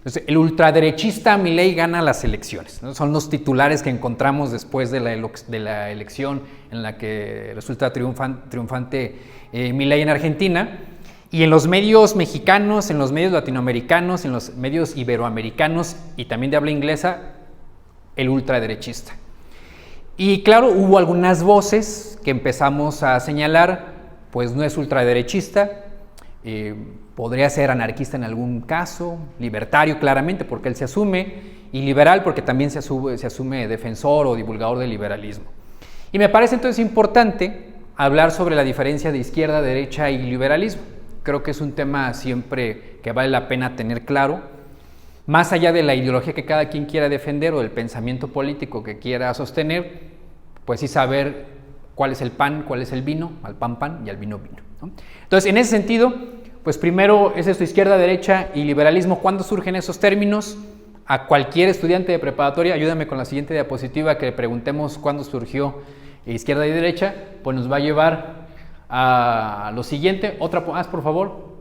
Entonces, el ultraderechista Milei gana las elecciones, ¿no? Son los titulares que encontramos después de la elección en la que resulta triunfante Milei en Argentina. Y en los medios mexicanos, en los medios latinoamericanos, en los medios iberoamericanos y también de habla inglesa, el ultraderechista. Y claro, hubo algunas voces que empezamos a señalar, pues no es ultraderechista, podría ser anarquista en algún caso, libertario claramente porque él se asume, y liberal porque también se asume defensor o divulgador del liberalismo. Y me parece entonces importante hablar sobre la diferencia de izquierda, derecha y liberalismo. Creo que es un tema siempre que vale la pena tener claro, más allá de la ideología que cada quien quiera defender o del pensamiento político que quiera sostener, pues sí saber cuál es el pan, cuál es el vino, al pan y al vino, ¿no? Entonces, en ese sentido, pues primero es esto, izquierda, derecha y liberalismo. ¿Cuándo surgen esos términos? A cualquier estudiante de preparatoria, ayúdame con la siguiente diapositiva, que le preguntemos cuándo surgió izquierda y derecha, pues nos va a llevar a lo siguiente. Otra, por favor.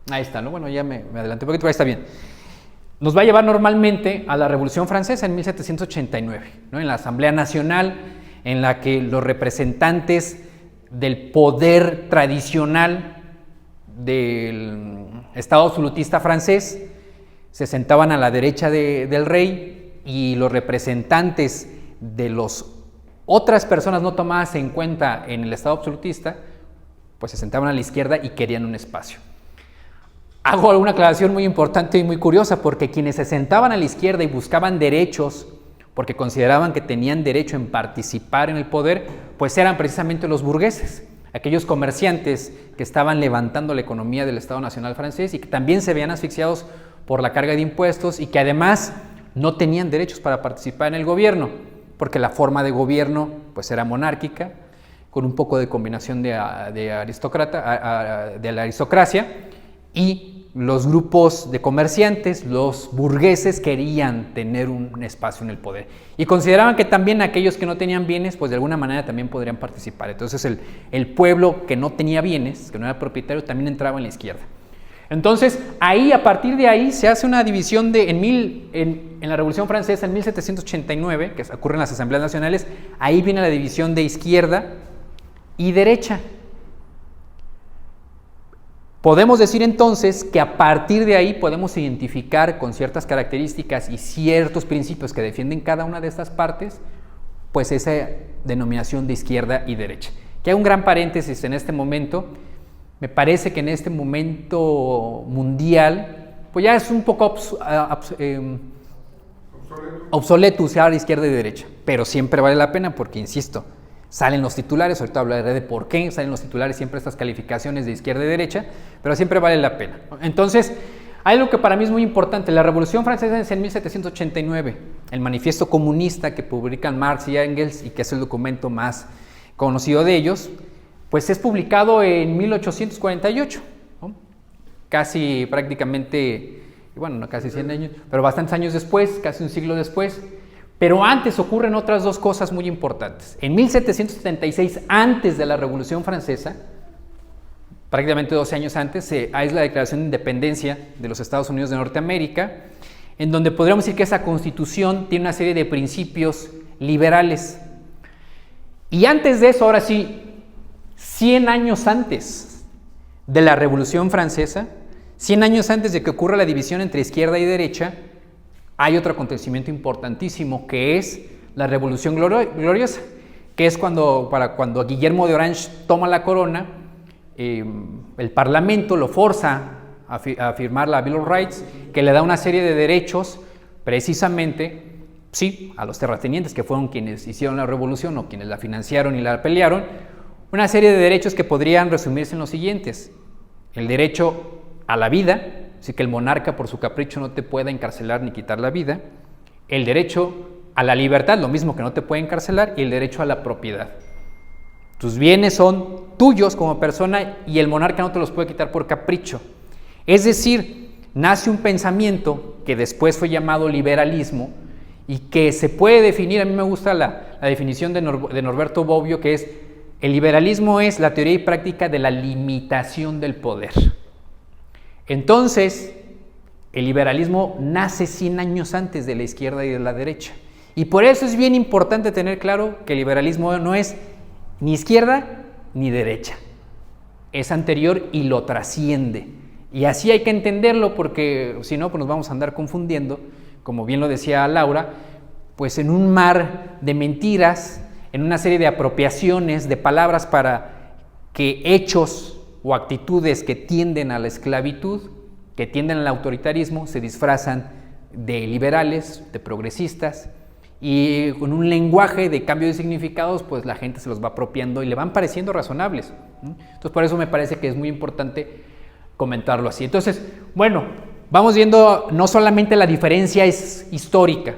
Ahí está, ¿no? Bueno, ya me adelanté un poquito, ahí está bien. Nos va a llevar normalmente a la Revolución Francesa en 1789, ¿no? En la Asamblea Nacional, en la que los representantes del poder tradicional del Estado absolutista francés se sentaban a la derecha del rey, y los representantes de las otras personas no tomadas en cuenta en el Estado absolutista, pues se sentaban a la izquierda y querían un espacio. Hago alguna aclaración muy importante y muy curiosa, porque quienes se sentaban a la izquierda y buscaban derechos, porque consideraban que tenían derecho en participar en el poder, pues eran precisamente los burgueses, aquellos comerciantes que estaban levantando la economía del Estado Nacional francés y que también se veían asfixiados por la carga de impuestos y que además no tenían derechos para participar en el gobierno, porque la forma de gobierno pues era monárquica, con un poco de combinación de la aristocracia, y los grupos de comerciantes, los burgueses, querían tener un espacio en el poder y consideraban que también aquellos que no tenían bienes, pues de alguna manera también podrían participar. Entonces el pueblo que no tenía bienes, que no era propietario, también entraba en la izquierda. Entonces ahí, a partir de ahí, se hace una división en la Revolución Francesa en 1789, que ocurre en las Asambleas Nacionales. Ahí viene la división de izquierda y derecha. Podemos decir entonces que a partir de ahí podemos identificar con ciertas características y ciertos principios que defienden cada una de estas partes, pues esa denominación de izquierda y derecha. Que hay un gran paréntesis en este momento. Me parece que en este momento mundial, pues ya es un poco obsoleto usar izquierda y derecha, pero siempre vale la pena porque, insisto, salen los titulares, ahorita hablaré de por qué salen los titulares siempre estas calificaciones de izquierda y derecha, pero siempre vale la pena. Entonces, hay algo que para mí es muy importante. La Revolución Francesa es en 1789, el manifiesto comunista que publican Marx y Engels, y que es el documento más conocido de ellos, pues es publicado en 1848, ¿no? Casi prácticamente, bueno, no casi 100 años, pero bastantes años después, casi un siglo después. Pero antes ocurren otras dos cosas muy importantes. En 1776, antes de la Revolución Francesa, prácticamente 12 años antes, es la Declaración de Independencia de los Estados Unidos de Norteamérica, en donde podríamos decir que esa Constitución tiene una serie de principios liberales. Y antes de eso, ahora sí, 100 años antes de la Revolución Francesa, 100 años antes de que ocurra la división entre izquierda y derecha, hay otro acontecimiento importantísimo, que es la Revolución Gloriosa, que es cuando Guillermo de Orange toma la corona, el Parlamento lo forza a firmar la Bill of Rights, que le da una serie de derechos, precisamente, sí, a los terratenientes, que fueron quienes hicieron la revolución o quienes la financiaron y la pelearon, una serie de derechos que podrían resumirse en los siguientes: el derecho a la vida, así que el monarca por su capricho no te pueda encarcelar ni quitar la vida; el derecho a la libertad, lo mismo que no te puede encarcelar; y el derecho a la propiedad. Tus bienes son tuyos como persona y el monarca no te los puede quitar por capricho. Es decir, nace un pensamiento que después fue llamado liberalismo y que se puede definir, a mí me gusta la definición de Norberto Bobbio, que es: el liberalismo es la teoría y práctica de la limitación del poder. Entonces, el liberalismo nace 100 años antes de la izquierda y de la derecha. Y por eso es bien importante tener claro que el liberalismo no es ni izquierda ni derecha. Es anterior y lo trasciende. Y así hay que entenderlo, porque si no, pues nos vamos a andar confundiendo, como bien lo decía Laura, pues en un mar de mentiras, en una serie de apropiaciones de palabras para que hechos o actitudes que tienden a la esclavitud, que tienden al autoritarismo, se disfrazan de liberales, de progresistas, y con un lenguaje de cambio de significados, pues la gente se los va apropiando y le van pareciendo razonables. Entonces, por eso me parece que es muy importante comentarlo así. Entonces, bueno, vamos viendo, no solamente la diferencia es histórica,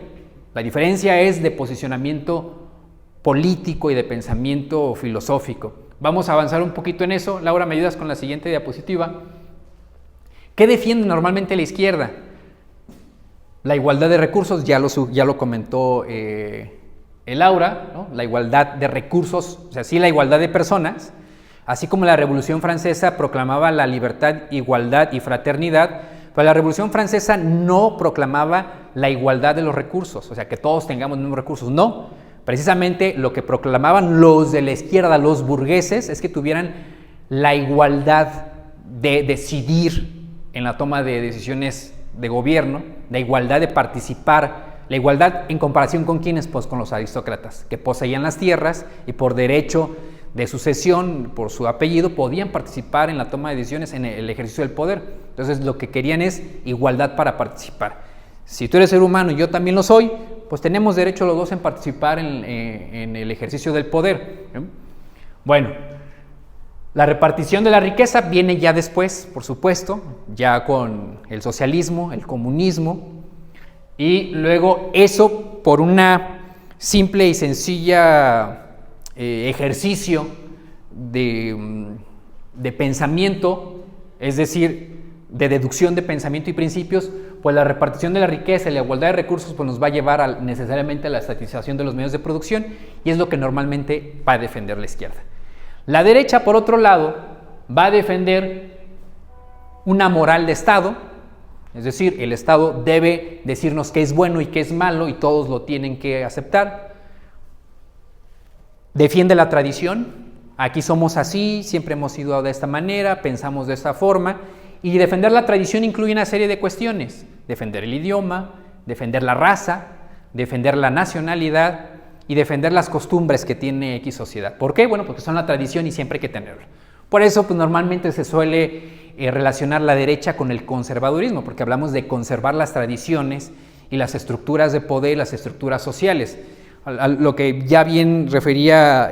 la diferencia es de posicionamiento político y de pensamiento filosófico. Vamos a avanzar un poquito en eso. Laura, ¿me ayudas con la siguiente diapositiva? ¿Qué defiende normalmente la izquierda? La igualdad de recursos, ya lo comentó Laura, ¿no? La igualdad de recursos, o sea, sí la igualdad de personas, así como la Revolución Francesa proclamaba la libertad, igualdad y fraternidad, pero la Revolución Francesa no proclamaba la igualdad de los recursos, o sea, que todos tengamos los mismos recursos, no. Precisamente lo que proclamaban los de la izquierda, los burgueses, es que tuvieran la igualdad de decidir en la toma de decisiones de gobierno, la igualdad de participar, la igualdad en comparación con quiénes, pues con los aristócratas, que poseían las tierras y por derecho de sucesión, por su apellido, podían participar en la toma de decisiones, en el ejercicio del poder. Entonces lo que querían es igualdad para participar. Si tú eres ser humano y yo también lo soy, pues tenemos derecho los dos en participar en el ejercicio del poder. Bueno, la repartición de la riqueza viene ya después, por supuesto, ya con el socialismo, el comunismo, y luego eso por una simple y sencilla ejercicio de pensamiento, es decir, de deducción de pensamiento y principios, pues la repartición de la riqueza y la igualdad de recursos pues nos va a llevar necesariamente a la estatización de los medios de producción, y es lo que normalmente va a defender la izquierda. La derecha, por otro lado, va a defender una moral de Estado, es decir, el Estado debe decirnos qué es bueno y qué es malo y todos lo tienen que aceptar. Defiende la tradición, aquí somos así, siempre hemos sido de esta manera, pensamos de esta forma, y defender la tradición incluye una serie de cuestiones: defender el idioma, defender la raza, defender la nacionalidad y defender las costumbres que tiene X sociedad. ¿Por qué? Bueno, porque son la tradición y siempre hay que tenerlo. Por eso, pues normalmente se suele relacionar la derecha con el conservadurismo, porque hablamos de conservar las tradiciones y las estructuras de poder, las estructuras sociales. A lo que ya bien refería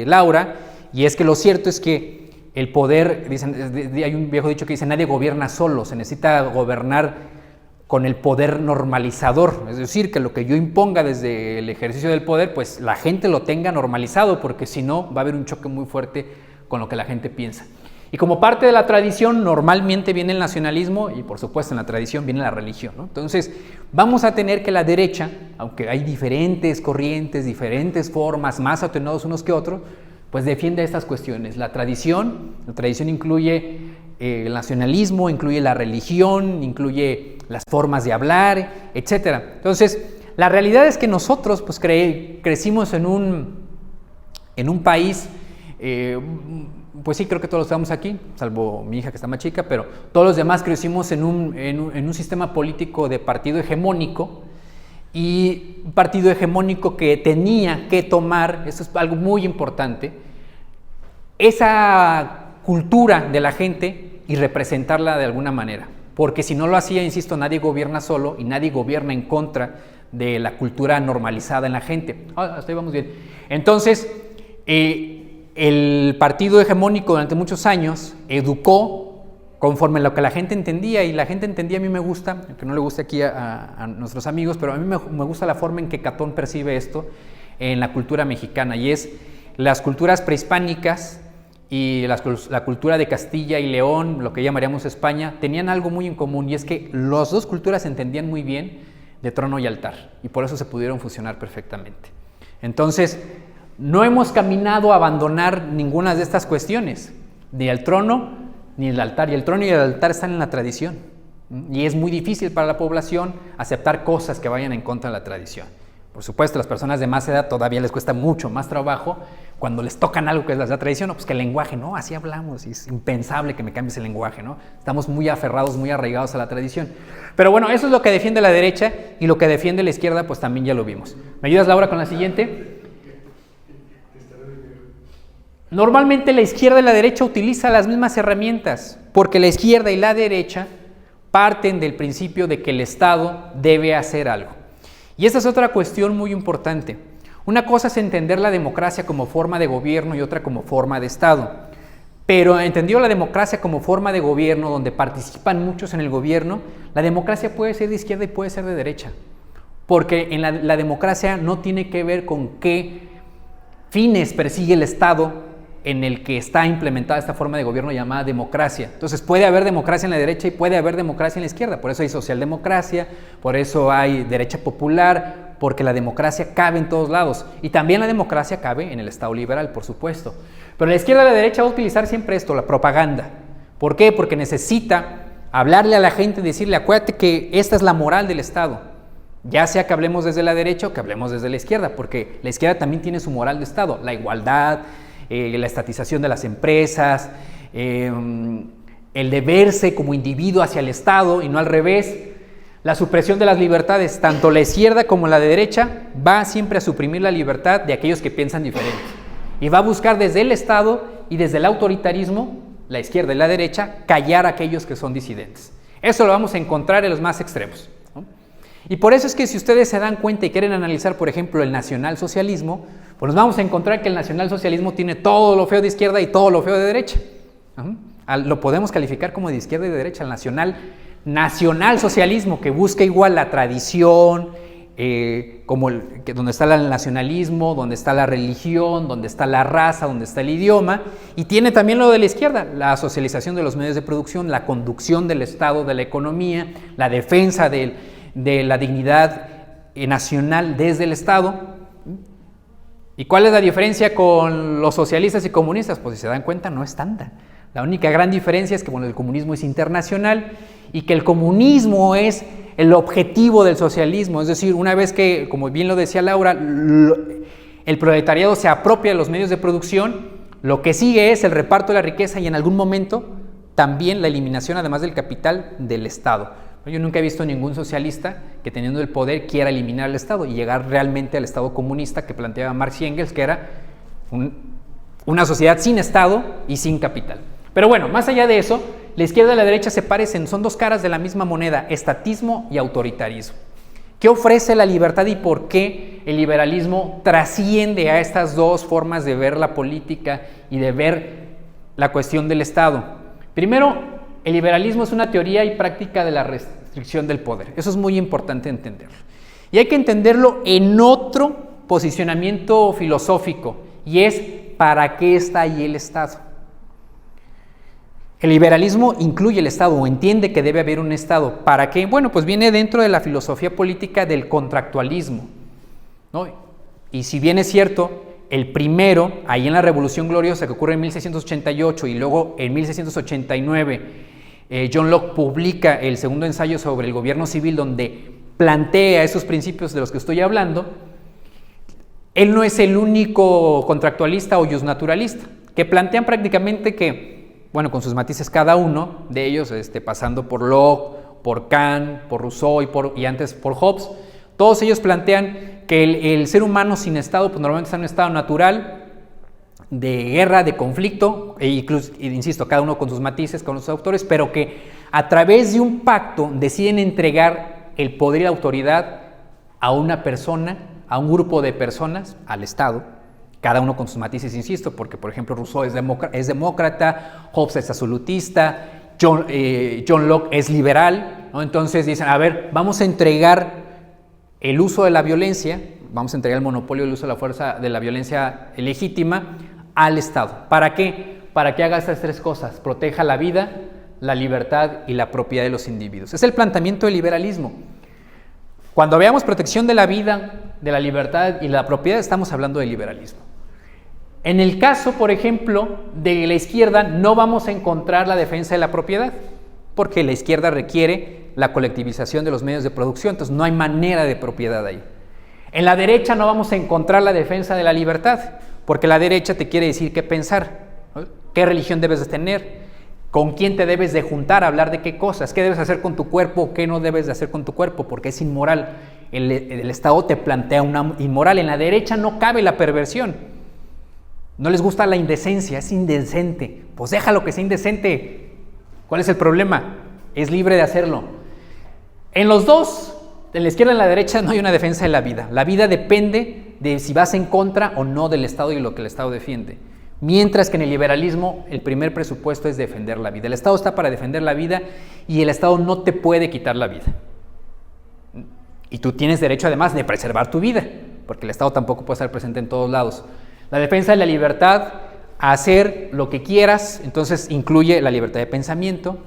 Laura, y es que lo cierto es que el poder, hay un viejo dicho que dice, nadie gobierna solo, se necesita gobernar con el poder normalizador, es decir, que lo que yo imponga desde el ejercicio del poder, pues la gente lo tenga normalizado, porque si no va a haber un choque muy fuerte con lo que la gente piensa. Y como parte de la tradición normalmente viene el nacionalismo y por supuesto en la tradición viene la religión, ¿no? Entonces vamos a tener que la derecha, aunque hay diferentes corrientes, diferentes formas, más atenuados unos que otros, pues defiende estas cuestiones. La tradición incluye el nacionalismo, incluye la religión, incluye las formas de hablar, etc. Entonces, la realidad es que nosotros pues, crecimos en un país, pues sí, creo que todos estamos aquí, salvo mi hija que está más chica, pero todos los demás crecimos en un sistema político de partido hegemónico, y un partido hegemónico que tenía que tomar, eso es algo muy importante, esa cultura de la gente y representarla de alguna manera, porque si no lo hacía, insisto, nadie gobierna solo y nadie gobierna en contra de la cultura normalizada en la gente. Hasta ahí vamos bien. Entonces, el partido hegemónico durante muchos años educó conforme a lo que la gente entendía, y la gente entendía, a mí me gusta, aunque no le guste aquí a nuestros amigos, pero a mí me gusta la forma en que Catón percibe esto en la cultura mexicana, y es las culturas prehispánicas y la cultura de Castilla y León, lo que llamaríamos España, tenían algo muy en común, y es que las dos culturas se entendían muy bien de trono y altar, y por eso se pudieron fusionar perfectamente. Entonces, no hemos caminado a abandonar ninguna de estas cuestiones, ni el trono ni el altar, y el trono y el altar están en la tradición. Y es muy difícil para la población aceptar cosas que vayan en contra de la tradición. Por supuesto, las personas de más edad todavía les cuesta mucho más trabajo cuando les tocan algo que es la tradición, pues que el lenguaje, no, así hablamos, y es impensable que me cambies el lenguaje, ¿no? Estamos muy aferrados, muy arraigados a la tradición. Pero bueno, eso es lo que defiende la derecha, y lo que defiende la izquierda, pues también ya lo vimos. ¿Me ayudas, Laura, con la siguiente? Normalmente la izquierda y la derecha utilizan las mismas herramientas, porque la izquierda y la derecha parten del principio de que el Estado debe hacer algo. Y esta es otra cuestión muy importante. Una cosa es entender la democracia como forma de gobierno y otra como forma de Estado. Pero entendido la democracia como forma de gobierno, donde participan muchos en el gobierno, la democracia puede ser de izquierda y puede ser de derecha. Porque en la democracia no tiene que ver con qué fines persigue el Estado en el que está implementada esta forma de gobierno llamada democracia. Entonces puede haber democracia en la derecha y puede haber democracia en la izquierda. Por eso hay socialdemocracia, por eso hay derecha popular, porque la democracia cabe en todos lados. Y también la democracia cabe en el Estado liberal, por supuesto. Pero la izquierda y la derecha va a utilizar siempre esto, la propaganda. ¿Por qué? Porque necesita hablarle a la gente y decirle, acuérdate que esta es la moral del Estado. Ya sea que hablemos desde la derecha o que hablemos desde la izquierda, porque la izquierda también tiene su moral de Estado, la igualdad, la estatización de las empresas, el deberse como individuo hacia el Estado y no al revés, la supresión de las libertades. Tanto la izquierda como la derecha va siempre a suprimir la libertad de aquellos que piensan diferente y va a buscar desde el Estado y desde el autoritarismo, la izquierda y la derecha, callar a aquellos que son disidentes. Eso lo vamos a encontrar en los más extremos, ¿no? Y por eso es que si ustedes se dan cuenta y quieren analizar, por ejemplo, el nacionalsocialismo, pues nos vamos a encontrar que el nacionalsocialismo tiene todo lo feo de izquierda y todo lo feo de derecha. Lo podemos calificar como de izquierda y de derecha, el nacionalsocialismo, que busca igual la tradición, donde está el nacionalismo, donde está la religión, donde está la raza, donde está el idioma, y tiene también lo de la izquierda, la socialización de los medios de producción, la conducción del Estado, de la economía, la defensa de la dignidad nacional desde el Estado. ¿Y cuál es la diferencia con los socialistas y comunistas? Pues si se dan cuenta no es tanta. La única gran diferencia es que el comunismo es internacional y que el comunismo es el objetivo del socialismo. Es decir, una vez que, como bien lo decía Laura, el proletariado se apropia de los medios de producción, lo que sigue es el reparto de la riqueza y en algún momento también la eliminación, además del capital, del Estado. Yo nunca he visto ningún socialista que teniendo el poder quiera eliminar el Estado y llegar realmente al Estado comunista que planteaba Marx y Engels, que era una sociedad sin Estado y sin capital. Pero bueno, más allá de eso, la izquierda y la derecha se parecen, son dos caras de la misma moneda, estatismo y autoritarismo. ¿Qué ofrece la libertad y por qué el liberalismo trasciende a estas dos formas de ver la política y de ver la cuestión del Estado? Primero, el liberalismo es una teoría y práctica de la restricción del poder. Eso es muy importante entenderlo. Y hay que entenderlo en otro posicionamiento filosófico, y es ¿para qué está ahí el Estado? El liberalismo incluye el Estado o entiende que debe haber un Estado. ¿Para qué? Bueno, pues viene dentro de la filosofía política del contractualismo, ¿no? Y si bien es cierto, el primero, ahí en la Revolución Gloriosa que ocurre en 1688 y luego en 1689, John Locke publica el segundo ensayo sobre el gobierno civil donde plantea esos principios de los que estoy hablando. Él no es el único contractualista o justnaturalista, que plantean prácticamente que, bueno, con sus matices cada uno de ellos, pasando por Locke, por Kant, por Rousseau y antes por Hobbes, todos ellos plantean que el ser humano sin Estado, pues normalmente está en un estado natural, de guerra, de conflicto, e incluso, insisto, cada uno con sus matices, con los autores, pero que a través de un pacto deciden entregar el poder y la autoridad a una persona, a un grupo de personas, al Estado, cada uno con sus matices, insisto, porque por ejemplo Rousseau es demócrata, Hobbes es absolutista, John Locke es liberal, ¿no? Entonces dicen, a ver, vamos a entregar el uso de la violencia, vamos a entregar el monopolio del uso de la fuerza, de la violencia legítima, al Estado. ¿Para qué? Para que haga estas tres cosas: proteja la vida, la libertad y la propiedad de los individuos. Es el planteamiento del liberalismo. Cuando veamos protección de la vida, de la libertad y la propiedad, estamos hablando del liberalismo. En el caso, por ejemplo, de la izquierda, no vamos a encontrar la defensa de la propiedad, porque la izquierda requiere la colectivización de los medios de producción, entonces no hay manera de propiedad ahí. En la derecha no vamos a encontrar la defensa de la libertad, porque la derecha te quiere decir qué pensar, ¿no? Qué religión debes de tener, con quién te debes de juntar, hablar de qué cosas, qué debes hacer con tu cuerpo, qué no debes de hacer con tu cuerpo, porque es inmoral. El Estado te plantea una inmoral. En la derecha no cabe la perversión. No les gusta la indecencia, es indecente. Pues déjalo que sea indecente. ¿Cuál es el problema? Es libre de hacerlo. En los dos, en la izquierda y en la derecha, no hay una defensa de la vida. La vida depende de si vas en contra o no del Estado y lo que el Estado defiende. Mientras que en el liberalismo el primer presupuesto es defender la vida. El Estado está para defender la vida y el Estado no te puede quitar la vida. Y tú tienes derecho además de preservar tu vida, porque el Estado tampoco puede estar presente en todos lados. La defensa de la libertad, a hacer lo que quieras, entonces incluye la libertad de pensamiento.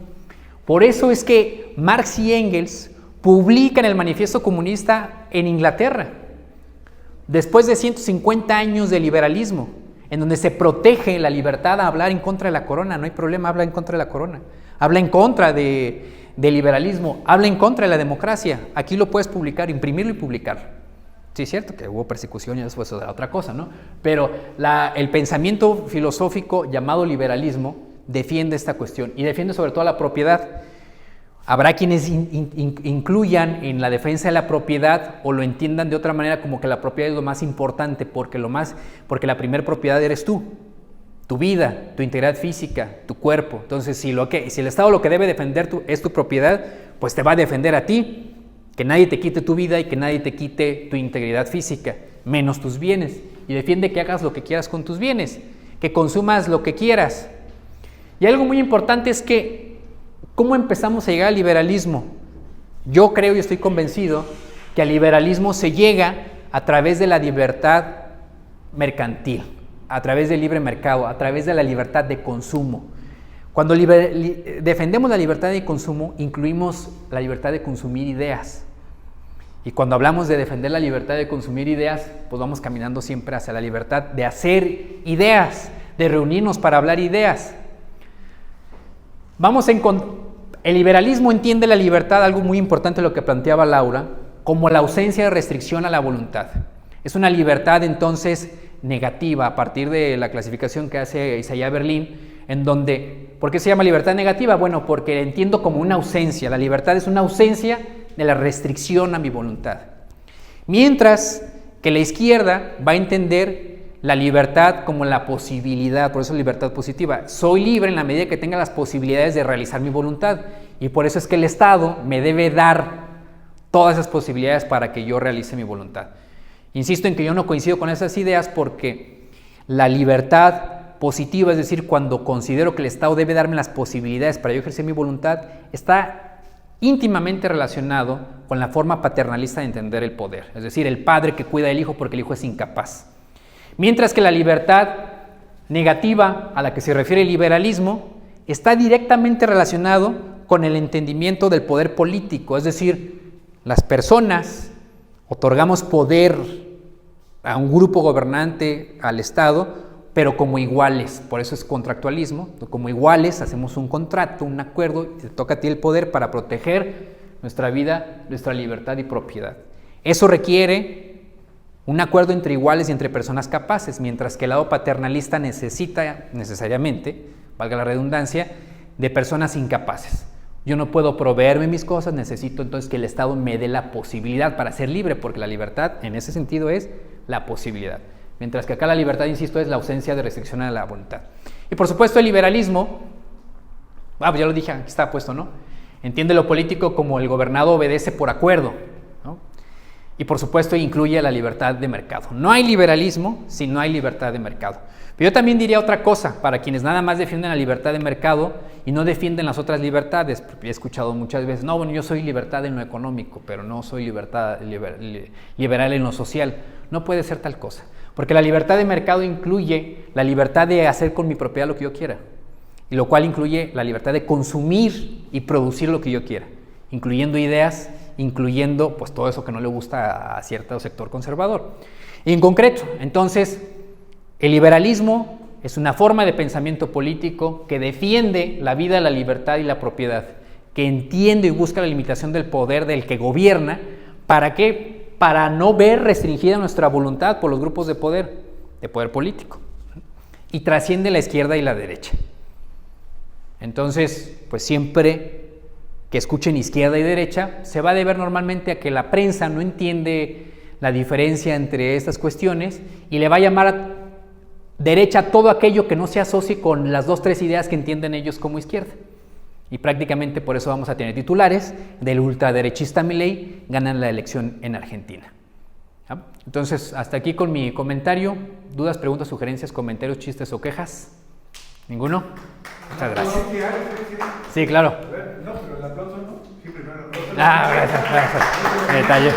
Por eso es que Marx y Engels publican el Manifiesto Comunista en Inglaterra, después de 150 años de liberalismo, en donde se protege la libertad a hablar en contra de la corona. No hay problema, habla en contra de la corona. Habla en contra del liberalismo, habla en contra de la democracia. Aquí lo puedes publicar, imprimirlo y publicar. Sí, es cierto que hubo persecución y después eso era otra cosa, ¿no? Pero el pensamiento filosófico llamado liberalismo defiende esta cuestión y defiende sobre todo la propiedad. Habrá quienes incluyan en la defensa de la propiedad o lo entiendan de otra manera como que la propiedad es lo más importante porque la primera propiedad eres tú, tu vida, tu integridad física, tu cuerpo. Entonces, si el Estado lo que debe defender es tu propiedad, pues te va a defender a ti, que nadie te quite tu vida y que nadie te quite tu integridad física, menos tus bienes. Y defiende que hagas lo que quieras con tus bienes, que consumas lo que quieras. Y algo muy importante es que ¿cómo empezamos a llegar al liberalismo? Yo creo y estoy convencido que al liberalismo se llega a través de la libertad mercantil, a través del libre mercado, a través de la libertad de consumo. Cuando defendemos la libertad de consumo, incluimos la libertad de consumir ideas. Y cuando hablamos de defender la libertad de consumir ideas, pues vamos caminando siempre hacia la libertad de hacer ideas, de reunirnos para hablar ideas. El liberalismo entiende la libertad, algo muy importante lo que planteaba Laura, como la ausencia de restricción a la voluntad. Es una libertad entonces negativa a partir de la clasificación que hace Isaiah Berlin, en donde, ¿por qué se llama libertad negativa? Bueno, porque entiendo como una ausencia. La libertad es una ausencia de la restricción a mi voluntad. Mientras que la izquierda va a entender la libertad como la posibilidad, por eso libertad positiva. Soy libre en la medida que tenga las posibilidades de realizar mi voluntad y por eso es que el Estado me debe dar todas esas posibilidades para que yo realice mi voluntad. Insisto en que yo no coincido con esas ideas porque la libertad positiva, es decir, cuando considero que el Estado debe darme las posibilidades para yo ejercer mi voluntad, está íntimamente relacionado con la forma paternalista de entender el poder, es decir, el padre que cuida del hijo porque el hijo es incapaz. Mientras que la libertad negativa a la que se refiere el liberalismo está directamente relacionado con el entendimiento del poder político, es decir, las personas otorgamos poder a un grupo gobernante, al Estado, pero como iguales, por eso es contractualismo, como iguales hacemos un contrato, un acuerdo, y te toca a ti el poder para proteger nuestra vida, nuestra libertad y propiedad. Eso requiere un acuerdo entre iguales y entre personas capaces, mientras que el lado paternalista necesita necesariamente, valga la redundancia, de personas incapaces. Yo no puedo proveerme mis cosas, necesito entonces que el Estado me dé la posibilidad para ser libre, porque la libertad en ese sentido es la posibilidad. Mientras que acá la libertad, insisto, es la ausencia de restricción a la voluntad. Y por supuesto el liberalismo, pues ya lo dije, aquí está puesto, ¿no? Entiende lo político como el gobernado obedece por acuerdo, ¿no? Y por supuesto incluye la libertad de mercado. No hay liberalismo si no hay libertad de mercado. Pero yo también diría otra cosa, para quienes nada más defienden la libertad de mercado y no defienden las otras libertades, porque he escuchado muchas veces, no, bueno, yo soy libertad en lo económico, pero no soy liberal en lo social. No puede ser tal cosa, porque la libertad de mercado incluye la libertad de hacer con mi propiedad lo que yo quiera, y lo cual incluye la libertad de consumir y producir lo que yo quiera, incluyendo ideas, incluyendo pues todo eso que no le gusta a cierto sector conservador. Y en concreto, entonces, el liberalismo es una forma de pensamiento político que defiende la vida, la libertad y la propiedad, que entiende y busca la limitación del poder del que gobierna. ¿Para qué? Para no ver restringida nuestra voluntad por los grupos de poder político. Y trasciende la izquierda y la derecha. Entonces, pues siempre que escuchen izquierda y derecha, se va a deber normalmente a que la prensa no entiende la diferencia entre estas cuestiones y le va a llamar derecha todo aquello que no se asocie con las 2 o 3 ideas que entienden ellos como izquierda. Y prácticamente por eso vamos a tener titulares del ultraderechista Milei ganan la elección en Argentina. ¿Ah? Entonces, hasta aquí con mi comentario. ¿Dudas, preguntas, sugerencias, comentarios, chistes o quejas? ¿Ninguno? Muchas gracias. Sí, claro. No, pero el aplauso no. Sí, primero el aplauso. Gracias. Detalle.